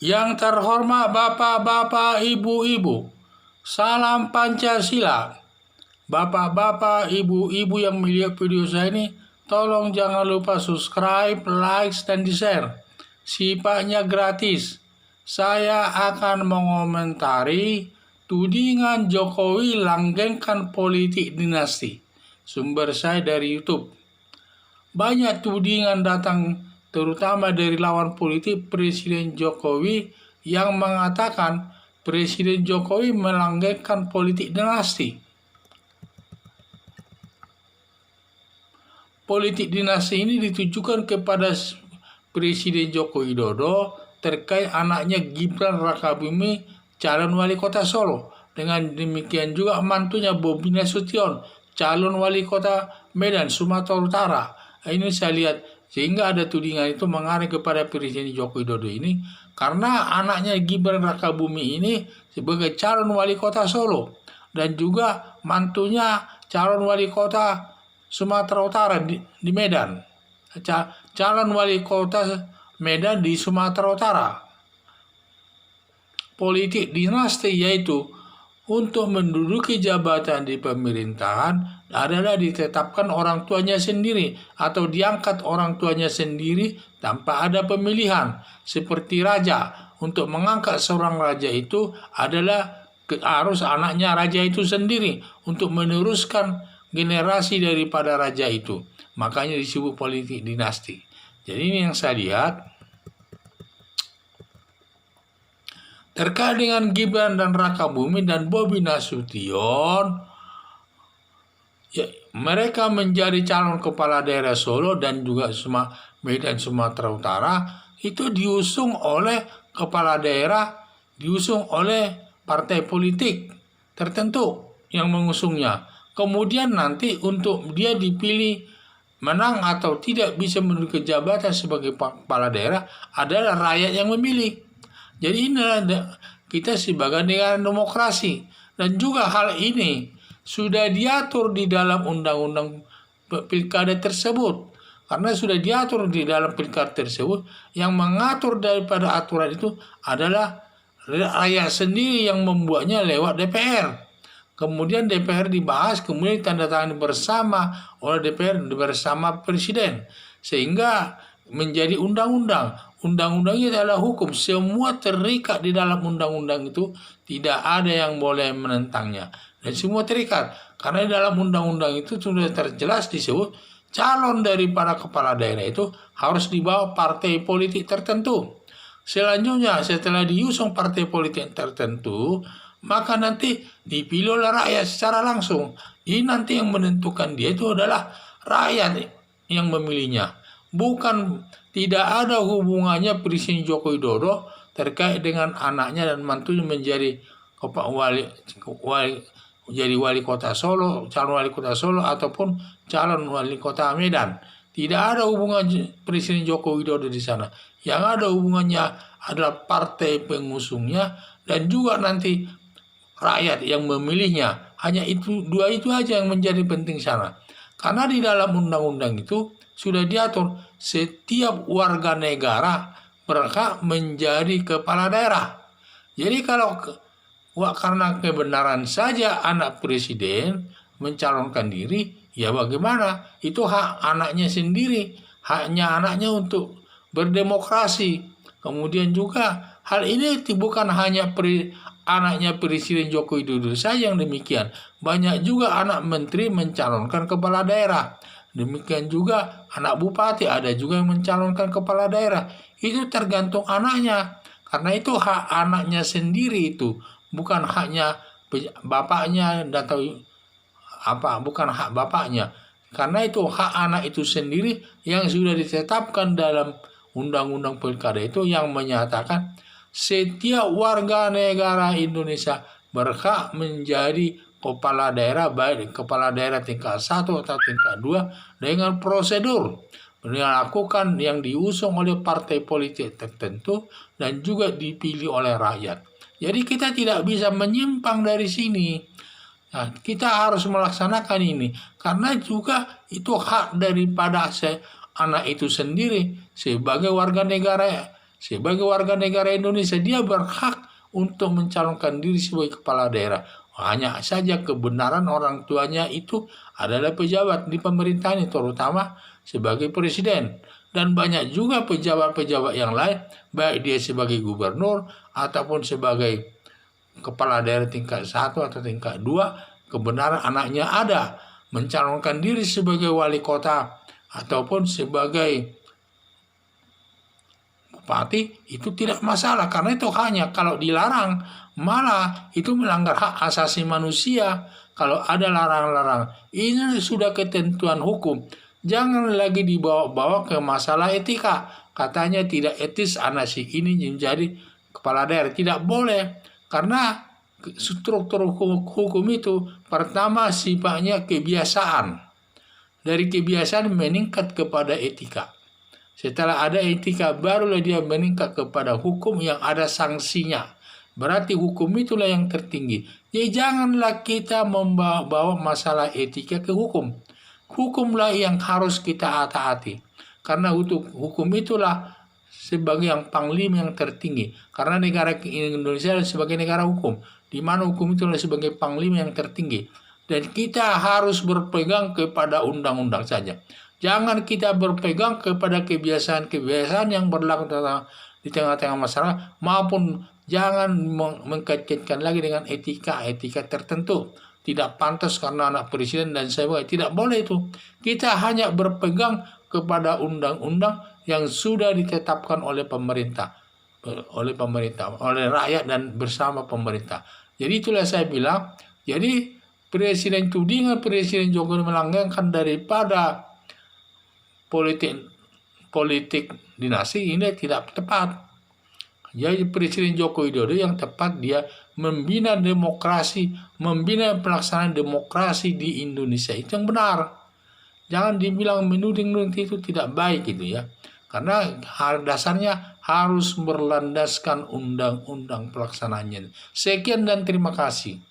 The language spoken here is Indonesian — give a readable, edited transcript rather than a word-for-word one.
Yang terhormat Bapak-Bapak, Ibu-Ibu, salam Pancasila. Bapak-bapak, ibu-ibu yang melihat video saya ini, tolong jangan lupa subscribe, like, dan di-share. Sifatnya gratis. Saya akan mengomentari tudingan Jokowi langgengkan politik dinasti. Sumber saya dari YouTube. Banyak tudingan datang terutama dari lawan politik Presiden Jokowi yang mengatakan Presiden Jokowi melanggengkan politik dinasti. Politik dinasti ini ditujukan kepada Presiden Joko Widodo terkait anaknya Gibran Rakabuming, calon wali kota Solo. Dengan demikian juga mantunya Bobi Nasution, calon wali kota Medan, Sumatera Utara. Ini saya lihat, sehingga ada tudingan itu mengarah kepada Presiden Joko Widodo ini, karena anaknya Gibran Rakabuming ini sebagai calon wali kota Solo, dan juga mantunya calon wali kota Sumatera Utara di Medan, calon wali kota Medan di Sumatera Utara. Politik dinasti yaitu untuk menduduki jabatan di pemerintahan adalah ditetapkan orang tuanya sendiri atau diangkat orang tuanya sendiri tanpa ada pemilihan. Seperti raja, untuk mengangkat seorang raja itu adalah harus anaknya raja itu sendiri untuk meneruskan generasi daripada raja itu. Makanya disebut politik dinasti. Jadi ini yang saya lihat. Terkait dengan Gibran dan Rakabuming dan Bobi Nasution, ya, mereka menjadi calon kepala daerah Solo dan juga Medan Sumatera Utara, itu diusung oleh kepala daerah, diusung oleh partai politik tertentu yang mengusungnya. Kemudian nanti untuk dia dipilih menang atau tidak bisa menduduki jabatan sebagai kepala daerah adalah rakyat yang memilih. Jadi inilah kita sebagai negara demokrasi, dan juga hal ini sudah diatur di dalam undang-undang pilkada tersebut. Karena sudah diatur di dalam pilkada tersebut, yang mengatur daripada aturan itu adalah rakyat sendiri yang membuatnya lewat DPR. Kemudian DPR dibahas, kemudian ditandatangani bersama oleh DPR bersama Presiden, sehingga menjadi undang-undang. Undang-undangnya adalah hukum, semua terikat di dalam undang-undang itu, tidak ada yang boleh menentangnya, dan semua terikat. Karena di dalam undang-undang itu sudah terjelas disebut calon dari para kepala daerah itu harus dibawa partai politik tertentu. Selanjutnya setelah diusung partai politik tertentu, maka nanti dipilih oleh rakyat secara langsung. Jadi nanti yang menentukan dia itu adalah rakyat yang memilihnya. Bukan, tidak ada hubungannya Presiden Joko Widodo terkait dengan anaknya dan mantunya menjadi wali kota Solo, calon wali kota Solo ataupun calon wali kota Medan. Tidak ada hubungan Presiden Joko Widodo di sana. Yang ada hubungannya adalah partai pengusungnya dan juga nanti rakyat yang memilihnya. Hanya itu, dua itu aja yang menjadi penting sana. Karena di dalam undang-undang itu sudah diatur setiap warga negara berhak menjadi kepala daerah. Jadi kalau karena kebenaran saja anak presiden mencalonkan diri, ya bagaimana? Itu hak anaknya sendiri, haknya anaknya untuk berdemokrasi. Kemudian juga hal ini bukan hanya anaknya Presiden Joko Widodo saja yang demikian. Banyak juga anak menteri mencalonkan kepala daerah. Demikian juga anak bupati ada juga yang mencalonkan kepala daerah. Itu tergantung anaknya. Karena itu hak anaknya sendiri itu. Bukan haknya bapaknya atau bukan hak bapaknya. Karena itu hak anak itu sendiri yang sudah ditetapkan dalam undang-undang pilkada itu, yang menyatakan setiap warga negara Indonesia berhak menjadi kepala daerah, baik kepala daerah tingkat 1 atau tingkat 2 dengan prosedur dilakukan yang diusung oleh partai politik tertentu dan juga dipilih oleh rakyat. Jadi kita tidak bisa menyimpang dari sini. Nah, kita harus melaksanakan ini karena juga itu hak daripada anak itu sendiri sebagai warga negara sebagai warga negara Indonesia dia berhak untuk mencalonkan diri sebagai kepala daerah. Hanya saja kebenaran orang tuanya itu adalah pejabat di pemerintahan, terutama sebagai presiden. Dan banyak juga pejabat-pejabat yang lain, baik dia sebagai gubernur ataupun sebagai kepala daerah tingkat 1 atau tingkat 2, kebenaran anaknya ada mencalonkan diri sebagai wali kota ataupun sebagai bupati, itu tidak masalah. Karena itu hanya kalau dilarang, malah itu melanggar hak asasi manusia. Kalau ada larang-larang, ini sudah ketentuan hukum. Jangan lagi dibawa-bawa ke masalah etika. Katanya tidak etis anak si ini menjadi kepala daerah. Tidak boleh. Karena struktur hukum itu pertama sifatnya kebiasaan. Dari kebiasaan meningkat kepada etika. Setelah ada etika, barulah dia meningkat kepada hukum yang ada sanksinya. Berarti hukum itulah yang tertinggi. Jadi janganlah kita membawa masalah etika ke hukum. Hukumlah yang harus kita taati. Karena hukum itulah sebagai yang panglima yang tertinggi. Karena negara Indonesia sebagai negara hukum, di mana hukum itulah sebagai panglima yang tertinggi. Dan kita harus berpegang kepada undang-undang saja. Jangan kita berpegang kepada kebiasaan-kebiasaan yang berlaku di tengah-tengah masyarakat, maupun jangan mengkaitkan lagi dengan etika tertentu. Tidak pantas karena anak presiden dan sebagainya. Tidak boleh itu. Kita hanya berpegang kepada undang-undang yang sudah ditetapkan oleh pemerintah, oleh rakyat dan bersama pemerintah. Jadi itulah saya bilang, jadi tudingan Presiden Jokowi melanggengkan daripada politik dinasti ini tidak tepat. Jadi Presiden Joko Widodo yang tepat dia membina demokrasi, membina pelaksanaan demokrasi di Indonesia, itu yang benar. Jangan dibilang menuding itu tidak baik gitu ya. Karena dasarnya harus berlandaskan undang-undang pelaksanaannya. Sekian dan terima kasih.